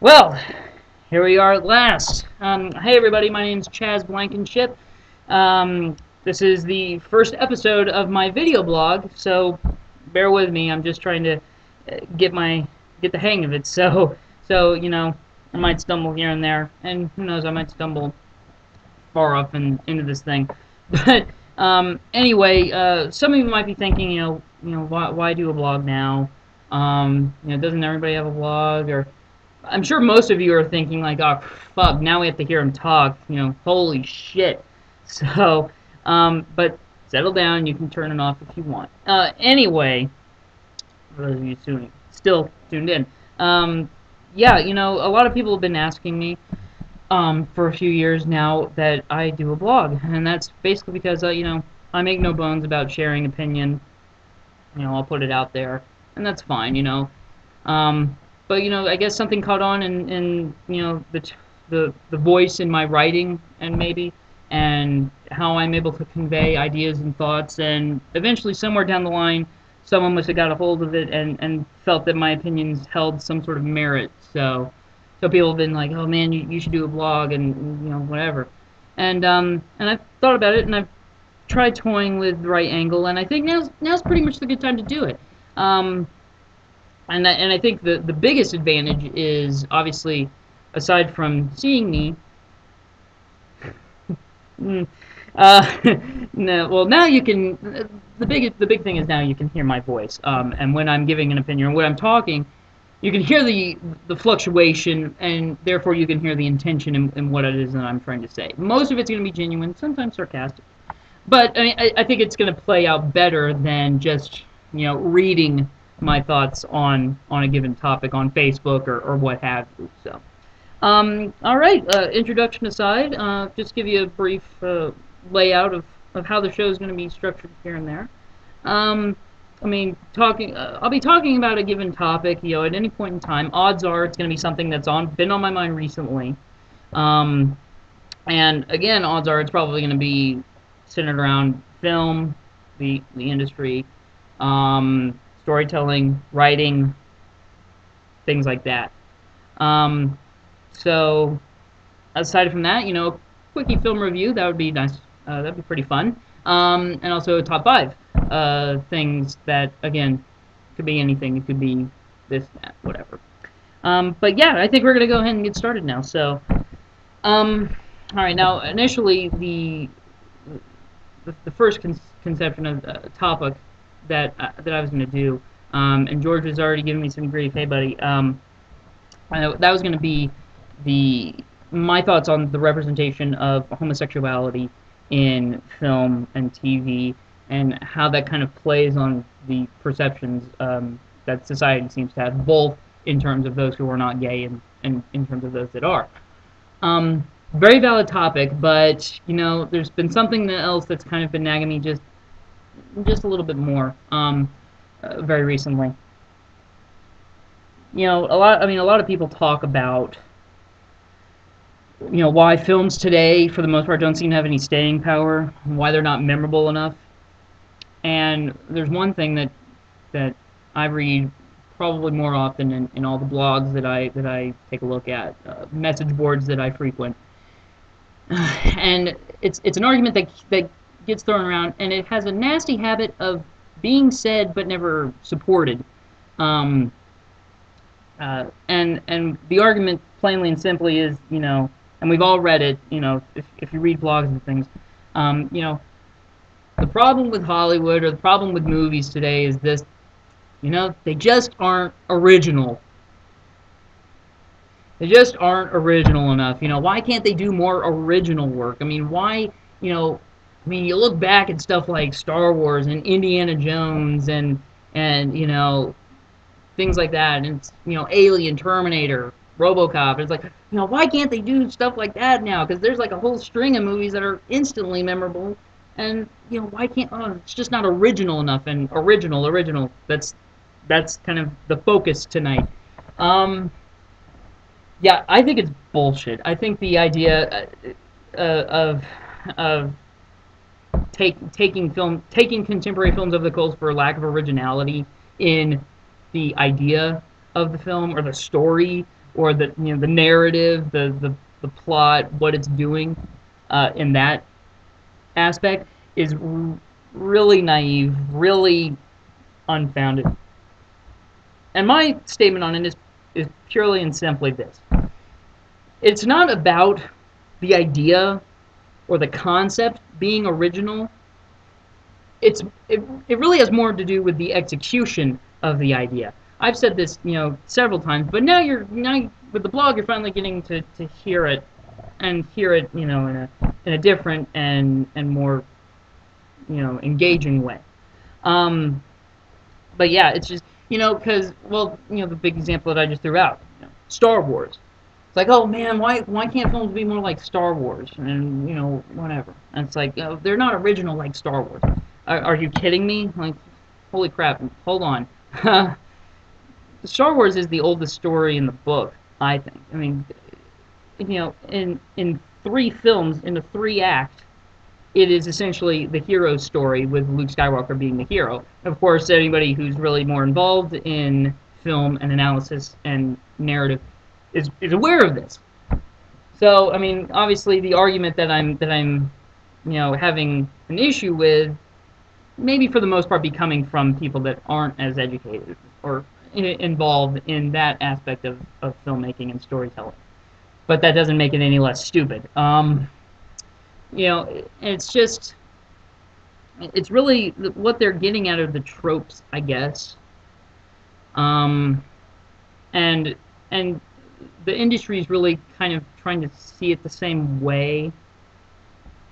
Well, here we are at last. Hey everybody, my name's Chaz Blankenship. This is the first episode of my video blog, so bear with me. I'm just trying to get the hang of it. So I might stumble here and there, and who knows, I might stumble far up into this thing. But anyway, some of you might be thinking, why do a blog now? Doesn't everybody have a blog? Or I'm sure most of you are thinking like, oh fuck, now we have to hear him talk. Holy shit. So, but settle down. You can turn it off if you want. Anyway, for those of you still tuned in, yeah, a lot of people have been asking me for a few years now that I do a blog, and that's basically because I make no bones about sharing opinion. I'll put it out there, and that's fine. But I guess something caught on in the voice in my writing, and how I'm able to convey ideas and thoughts, and eventually somewhere down the line, someone must have got a hold of it and felt that my opinions held some sort of merit. So people have been like, oh man, you should do a blog, and whatever, and I've thought about it, and I've tried toying with the right angle, and I think now's pretty much the good time to do it. And I think the biggest advantage is, obviously, aside from seeing me, no, well, now you can. The big thing is now you can hear my voice, and when I'm giving an opinion or when I'm talking, you can hear the fluctuation, and therefore you can hear the intention in what it is that I'm trying to say. Most of it's going to be genuine, sometimes sarcastic, but I think it's going to play out better than just reading my thoughts on a given topic on Facebook or what have you. So, all right. Introduction aside, just give you a brief layout of how the show is going to be structured here and there. I'll be talking about a given topic, at any point in time. Odds are it's going to be something that's been on my mind recently. And again, odds are it's probably going to be centered around film, the industry, storytelling, writing, things like that. So aside from that, quickie film review, that would be nice. That'd be pretty fun. And also top 5 things that, again, could be anything. It could be this, that, whatever. But yeah, I think we're gonna go ahead and get started now. So, all right. Now, initially, the first conception of a topic that I was going to do, and George has already given me some grief. Hey, buddy. That was going to be my thoughts on the representation of homosexuality in film and TV, and how that kind of plays on the perceptions that society seems to have, both in terms of those who are not gay and in terms of those that are. Very valid topic, but there's been something else that's kind of been nagging me just a little bit more very recently. A lot of people talk about why films today, for the most part, don't seem to have any staying power, why they're not memorable enough. And there's one thing that I read probably more often in all the blogs that I take a look at, message boards that I frequent. And it's an argument that gets thrown around, and it has a nasty habit of being said but never supported. And the argument, plainly and simply, is and we've all read it. If you read blogs and things, the problem with Hollywood or the problem with movies today is this: they just aren't original. They just aren't original enough. Why can't they do more original work? Why, you look back at stuff like Star Wars and Indiana Jones and things like that, and it's, Alien, Terminator, RoboCop. It's like, why can't they do stuff like that now? Because there's like a whole string of movies that are instantly memorable, and why can't? Oh, it's just not original enough. And original. That's kind of the focus tonight. Yeah, I think it's bullshit. I think the idea of taking contemporary films of the coals for lack of originality in the idea of the film or the story or the the narrative, the plot, what it's doing in that aspect is really naive, really unfounded. And my statement on it is purely and simply this. It's not about the idea or the concept being original. It really has more to do with the execution of the idea. I've said this, several times, but now with the blog, you're finally getting to hear it, and hear it, in a different and more, engaging way. But yeah, it's just, because, well, the big example that I just threw out, Star Wars. It's like, oh man, why can't films be more like Star Wars? And whatever. And it's like, they're not original like Star Wars. Are you kidding me? Like, holy crap! Hold on. Star Wars is the oldest story in the book, I think. I mean, in 3 films, in the 3 acts, it is essentially the hero's story, with Luke Skywalker being the hero. Of course, anybody who's really more involved in film and analysis and narrative is aware of this. So, I mean, obviously, the argument that I'm having an issue with, maybe for the most part, be coming from people that aren't as educated or involved in that aspect of filmmaking and storytelling. But that doesn't make it any less stupid. It's just, it's really what they're getting out of the tropes, I guess. And the industry is really kind of trying to see it the same way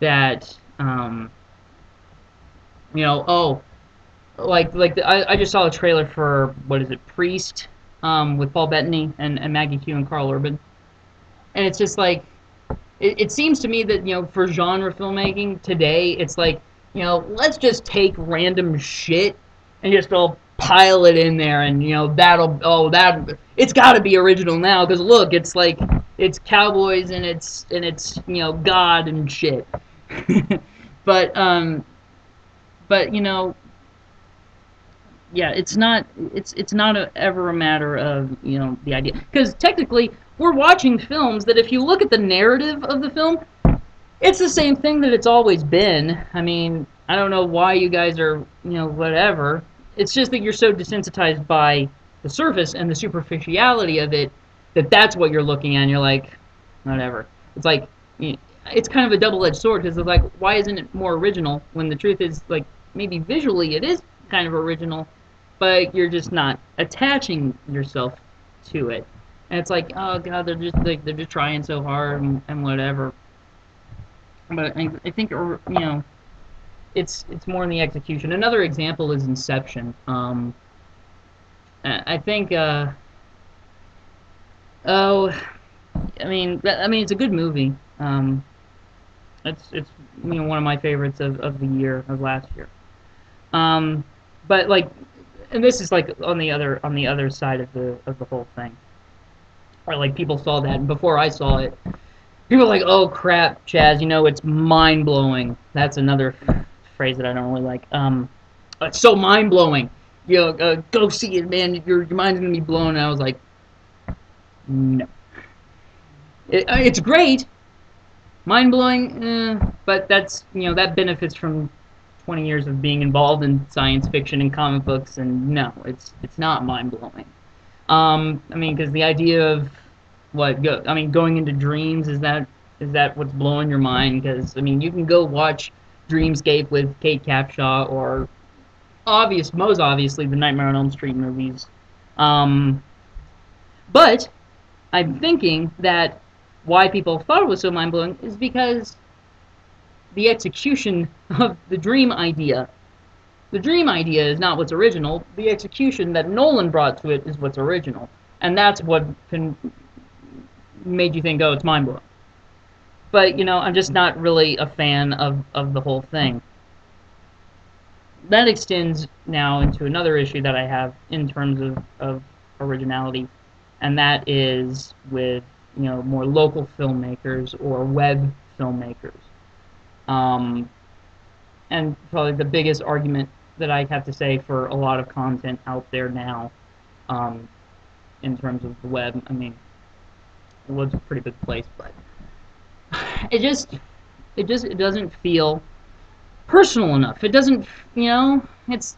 that, I just saw a trailer for, what is it, Priest, with Paul Bettany and Maggie Q and Carl Urban. And it's just like, it seems to me that, for genre filmmaking today, it's like, let's just take random shit and just all pile it in there, and, it's got to be original now, because look, it's like, it's cowboys and it's God and shit. But, yeah, it's not ever a matter of, the idea, because technically we're watching films that, if you look at the narrative of the film, it's the same thing that it's always been. I mean, I don't know why you guys are, whatever. It's just that you're so desensitized by the surface and the superficiality of it, that's what you're looking at, and you're like, whatever. It's like, it's kind of a double-edged sword, because it's like, why isn't it more original, when the truth is, like, maybe visually it is kind of original, but you're just not attaching yourself to it. And it's like, oh god, they're just trying so hard and whatever. But I think, it's more in the execution. Another example is Inception. I think, I mean, it's a good movie. It's one of my favorites of the year, of last year. But like, and this is like on the other side of the whole thing, or like, people saw that, and before I saw it, people were like, "Oh crap, Chaz, it's mind blowing." That's another phrase that I don't really like. It's so mind blowing. Go see it, man. Your mind's gonna be blown. And I was like, no. It's great, mind blowing, but that's that benefits from 20 years of being involved in science fiction and comic books, and no, it's not mind blowing. I mean, because the idea of going into dreams, is that what's blowing your mind? Because I mean, you can go watch Dreamscape with Kate Capshaw, or most obviously the Nightmare on Elm Street movies. But I'm thinking that why people thought it was so mind blowing is because the execution of the dream idea. The dream idea is not what's original. The execution that Nolan brought to it is what's original, and that's what made you think, oh, it's mind blowing. But I'm just not really a fan of the whole thing. That extends now into another issue that I have in terms of originality, and that is with more local filmmakers or web filmmakers. And probably the biggest argument that I have to say for a lot of content out there now, in terms of the web, I mean, was a pretty big place, but it doesn't feel personal enough. It doesn't, it's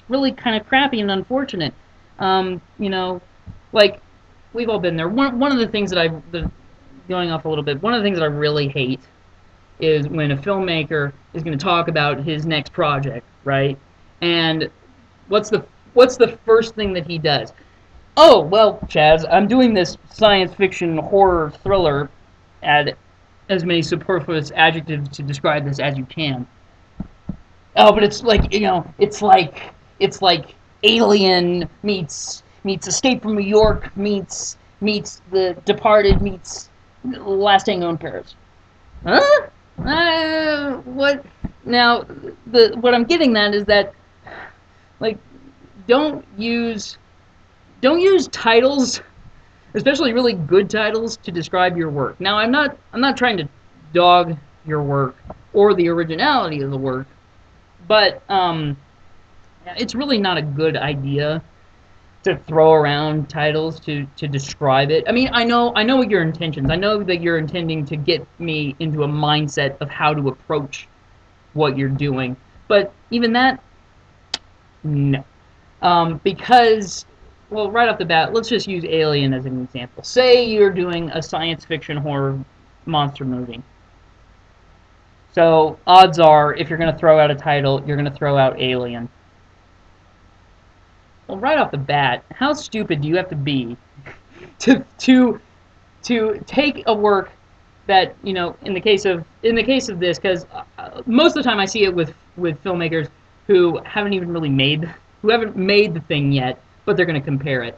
really kind of crappy and unfortunate. Like we've all been there. One of the things going off a little bit, one of the things that I really hate is when a filmmaker is going to talk about his next project, right? And what's the first thing that he does? Oh, well, Chaz, I'm doing this science fiction horror thriller. Add as many superfluous adjectives to describe this as you can. Oh, but it's like, it's like Alien meets Escape from New York meets The Departed meets Last Tango in Paris. Huh? What? Now, what I'm getting at is that, like, don't use titles, especially really good titles, to describe your work. Now, I'm not trying to dog your work or the originality of the work, but it's really not a good idea to throw around titles to describe it. I mean, I know what your intentions. I know that you're intending to get me into a mindset of how to approach what you're doing, but even that, no. Because, well, right off the bat, let's just use Alien as an example. Say you're doing a science fiction horror monster movie. So, odds are, if you're going to throw out a title, you're going to throw out Alien. Well, right off the bat, how stupid do you have to be to take a work that, in the case of this, because most of the time I see it with filmmakers who haven't made the thing yet, but they're going to compare it.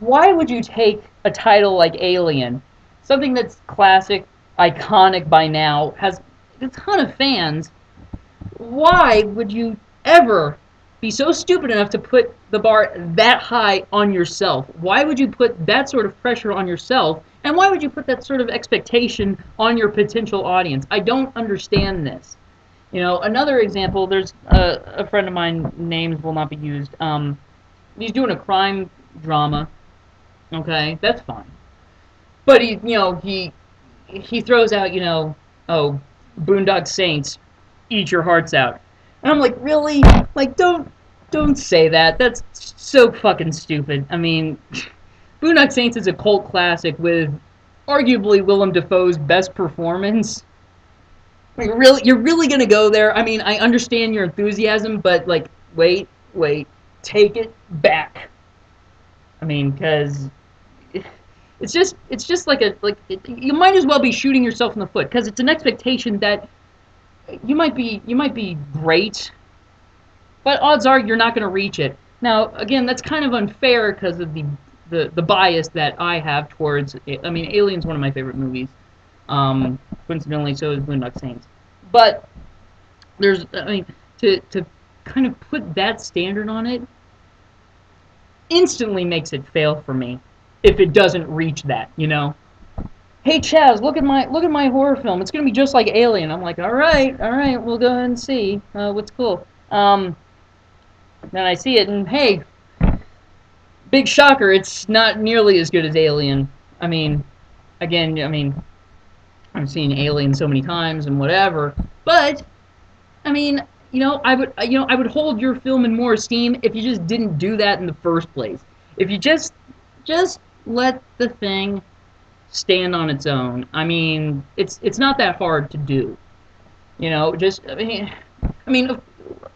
Why would you take a title like Alien, something that's classic, iconic by now, has a ton of fans? Why would you ever be so stupid enough to put the bar that high on yourself? Why would you put that sort of pressure on yourself? And why would you put that sort of expectation on your potential audience? I don't understand this. Another example, there's a friend of mine, names will not be used. He's doing a crime drama. Okay, that's fine. But he throws out, oh, Boondock Saints, eat your hearts out. And I'm like, really? Like, don't say that. That's so fucking stupid. I mean, Boondock Saints is a cult classic with arguably Willem Dafoe's best performance. Like, really, you're really gonna go there? I mean, I understand your enthusiasm, but like, wait, take it back. I mean, because it's just like you might as well be shooting yourself in the foot, because it's an expectation that you might be great, but odds are you're not going to reach it. Now, again, that's kind of unfair because of the bias that I have towards. I mean, Alien's one of my favorite movies. Coincidentally, so is Boondock Saints. But to kind of put that standard on it instantly makes it fail for me if it doesn't reach that, Hey Chaz, look at my horror film. It's gonna be just like Alien. I'm like, all right, we'll go ahead and see what's cool. Then I see it, and hey, big shocker, it's not nearly as good as Alien. I mean, again, I've seen Alien so many times and whatever, but I mean, I would hold your film in more esteem if you just didn't do that in the first place. If you just let the thing stand on its own. I mean, it's not that hard to do.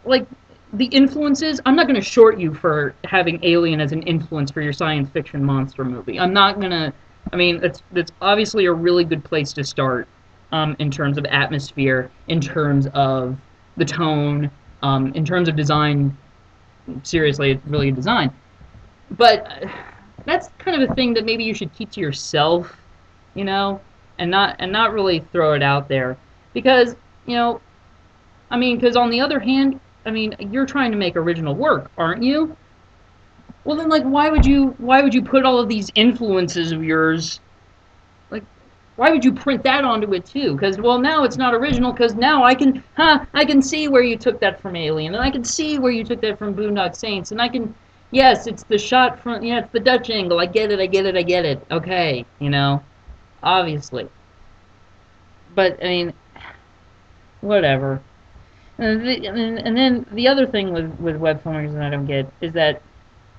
Like the influences. I'm not going to short you for having Alien as an influence for your science fiction monster movie. I'm not gonna. I mean, that's obviously a really good place to start in terms of atmosphere, in terms of the tone, in terms of design. Seriously, it's really good design. But that's kind of a thing that maybe you should keep to yourself, and not really throw it out there, because because on the other hand, you're trying to make original work, aren't you? Well then, like, why would you put all of these influences of yours, like, why would you print that onto it too? Because, well, now it's not original, because now I can see where you took that from Alien, and I can see where you took that from Boondock Saints, and I can, Yes, it's the shot from, yeah, it's the Dutch angle. I get it, I get it, I get it. Okay, you know, obviously. But, I mean, whatever. And then the other thing with web filmmakers that I don't get is that,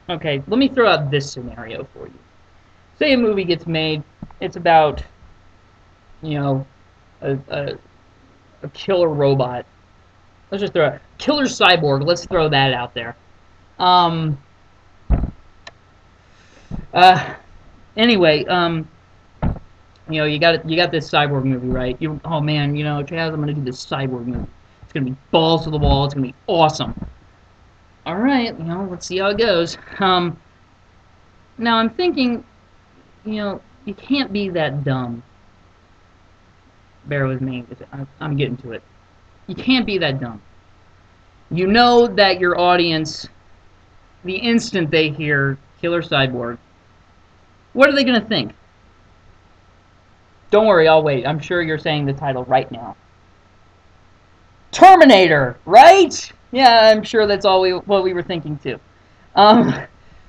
okay, let me throw out this scenario for you. Say a movie gets made, it's about, you know, a killer robot. Let's just throw a killer cyborg. Let's throw that out there. Um, uh, anyway, you know, you got this cyborg movie, right? Oh man, you know, Chaz, I'm gonna do this cyborg movie. It's gonna be balls to the wall. It's gonna be awesome. All right, you know, let's see how it goes. Now I'm thinking, you know, you can't be that dumb. Bear with me. I'm getting to it. You can't be that dumb. You know that your audience, the instant they hear Killer Cyborg, what are they going to think? Don't worry, I'll wait. I'm sure you're saying the title right now. Terminator, right? Yeah, I'm sure that's what we were thinking too.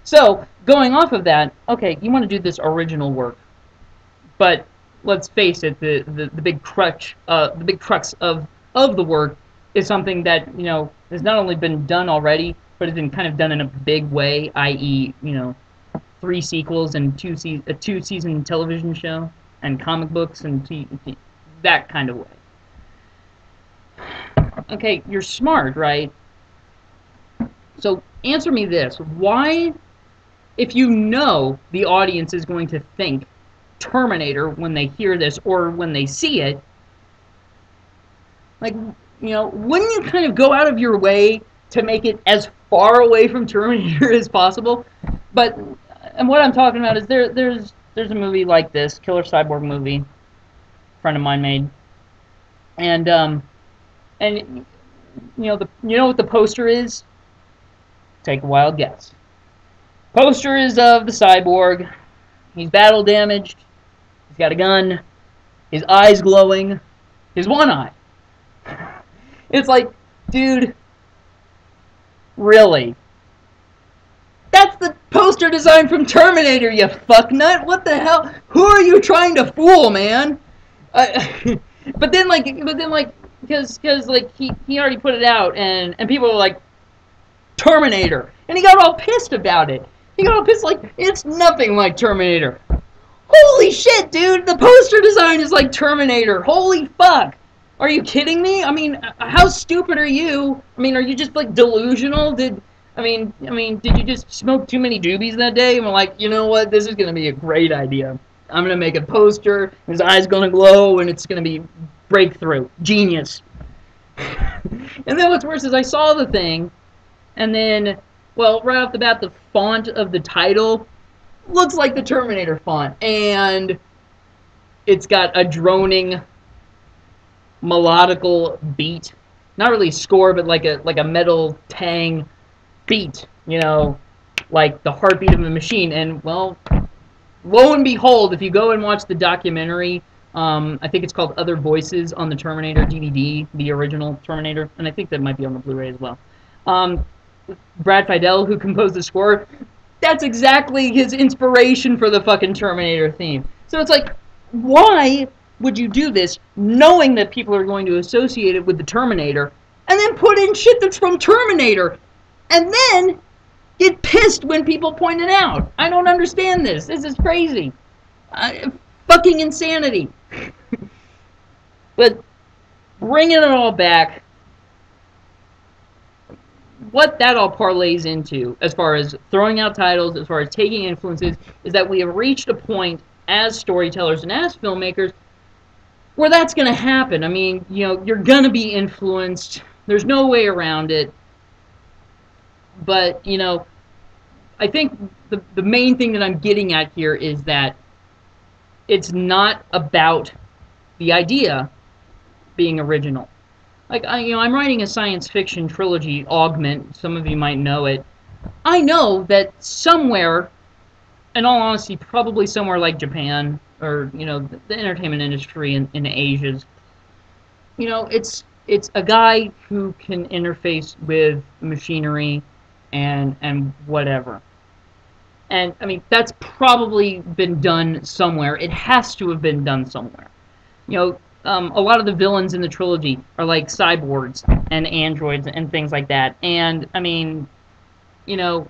So, going off of that, okay, you want to do this original work, but let's face it, the big crux of the work is something that, you know, has not only been done already, but has been kind of done in a big way, i.e., you know, 3 sequels and a 2-season television show and comic books and that kind of way. Okay, you're smart, right? So answer me this: why, if you know the audience is going to think Terminator when they hear this or when they see it, like, you know, wouldn't you kind of go out of your way to make it as far away from Terminator as possible? But, and what I'm talking about is there's a movie like this, Killer Cyborg movie, a friend of mine made, and you know what the poster is? Take a wild guess. Poster is of the cyborg. He's battle damaged. He's got a gun. His eye's glowing. His one eye. It's like, dude, really? That's the poster design from Terminator, you fucknut! What the hell? Who are you trying to fool, man? But then like, because like he already put it out, and people were like, Terminator, and he got all pissed about it. He got all pissed, like, it's nothing like Terminator. Holy shit, dude! The poster design is like Terminator. Holy fuck! Are you kidding me? I mean, how stupid are you? I mean, are you just like delusional? Did you just smoke too many doobies that day and were like, you know what? This is gonna be a great idea. I'm gonna make a poster. His eye's gonna glow, and it's gonna be breakthrough, genius. And then what's worse is I saw the thing, and then, well, right off the bat, the font of the title looks like the Terminator font, and it's got a droning, melodical beat. Not really score, but like a metal tang beat, you know, like the heartbeat of a machine. And, well, lo and behold, if you go and watch the documentary, I think it's called Other Voices on the Terminator DVD, the original Terminator, and I think that might be on the Blu-ray as well. Brad Fiedel, who composed the score, that's exactly his inspiration for the fucking Terminator theme. So it's like, why would you do this knowing that people are going to associate it with the Terminator, and then put in shit that's from Terminator, and then get pissed when people point it out? I don't understand this. This is crazy. Fucking insanity. But bringing it all back, what that all parlays into, as far as throwing out titles, as far as taking influences, is that we have reached a point as storytellers and as filmmakers where that's going to happen. I mean, you know, you're going to be influenced. There's no way around it. But, you know, I think the main thing that I'm getting at here is that it's not about the idea being original. Like, I'm writing a science fiction trilogy, Augment. Some of you might know it. I know that somewhere, in all honesty, probably somewhere like Japan, or, you know, the entertainment industry in Asia's, you know, it's a guy who can interface with machinery and whatever. And I mean, that's probably been done somewhere. It has to have been done somewhere. You know, a lot of the villains in the trilogy are like cyborgs and androids and things like that. And I mean, you know,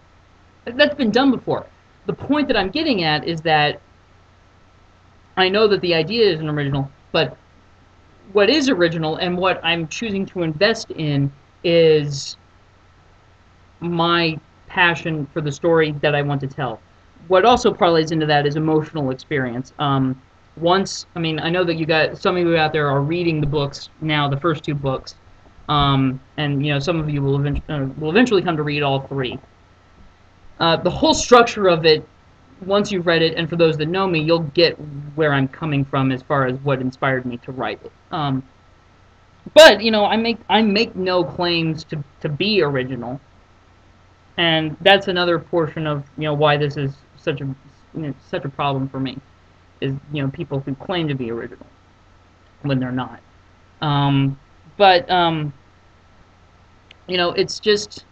that's been done before. The point that I'm getting at is that I know that the idea isn't original, but what is original and what I'm choosing to invest in is my passion for the story that I want to tell. What also parlays into that is emotional experience. I mean, I know that you got some of you out there are reading the books now, the first two books, and you know some of you will eventually come to read all three. The whole structure of it, once you've read it, and for those that know me, you'll get where I'm coming from as far as what inspired me to write it. But you know, I make no claims to be original. And that's another portion of why this is such a problem for me, is people who claim to be original when they're not. But it's just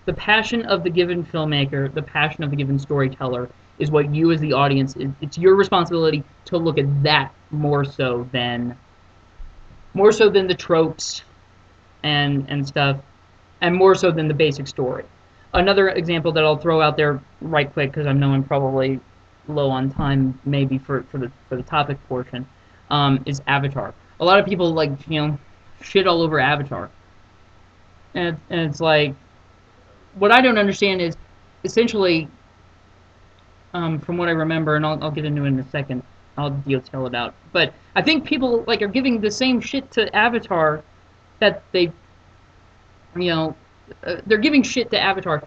the passion of the given filmmaker, the passion of the given storyteller is what you as the audience, it's your responsibility to look at that more so than the tropes and stuff, and more so than the basic story. Another example that I'll throw out there right quick, because I know I'm probably low on time, maybe for the topic portion, is Avatar. A lot of people shit all over Avatar, and it's like, what I don't understand is essentially, from what I remember, and I'll get into it in a second. I'll detail it out, but I think people are giving the same shit to Avatar that they they're giving shit to Avatar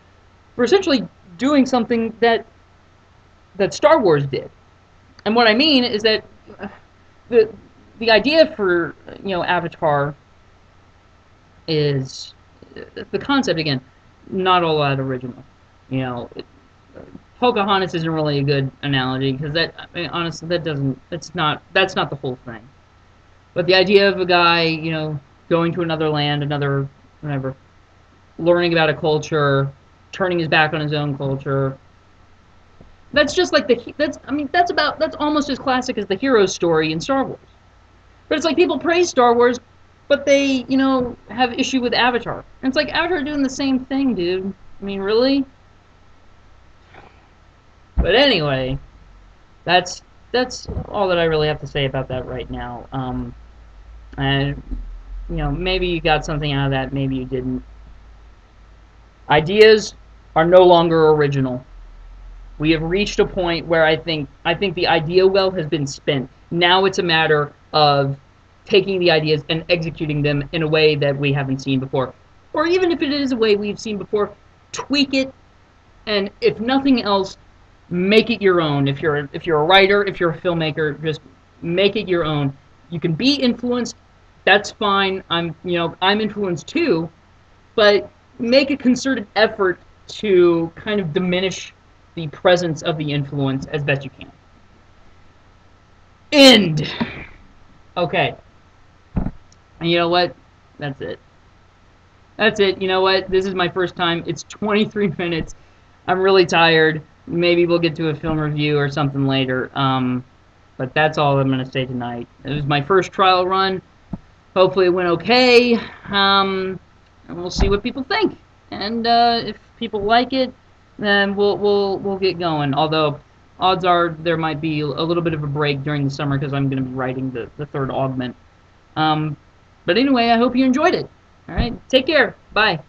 for essentially doing something that Star Wars did. And what I mean is that the idea for Avatar is the concept, again, not all that original. Pocahontas isn't really a good analogy, because honestly that's not the whole thing. But the idea of a guy going to another land, another whatever, learning about a culture, turning his back on his own culture. That's just like that's almost as classic as the hero story in Star Wars. But it's like people praise Star Wars, but they have issue with Avatar. And it's like Avatar doing the same thing, dude. I mean, really? But anyway, that's all that I really have to say about that right now. And maybe you got something out of that, maybe you didn't. Ideas are no longer original. We have reached a point where I think the idea well has been spent. Now it's a matter of taking the ideas and executing them in a way that we haven't seen before. Or even if it is a way we've seen before, tweak it, and if nothing else, make it your own. If you're a writer, if you're a filmmaker, just make it your own. You can be influenced, that's fine. I'm influenced too, but make a concerted effort to kind of diminish the presence of the influence as best you can. End. Okay. And you know what? That's it. That's it. You know what? This is my first time. It's 23 minutes. I'm really tired. Maybe we'll get to a film review or something later. But that's all I'm going to say tonight. It was my first trial run. Hopefully it went okay. And we'll see what people think. And if people like it, then we'll get going. Although odds are there might be a little bit of a break during the summer, because I'm going to be writing the third augment. But anyway, I hope you enjoyed it. All right, take care. Bye.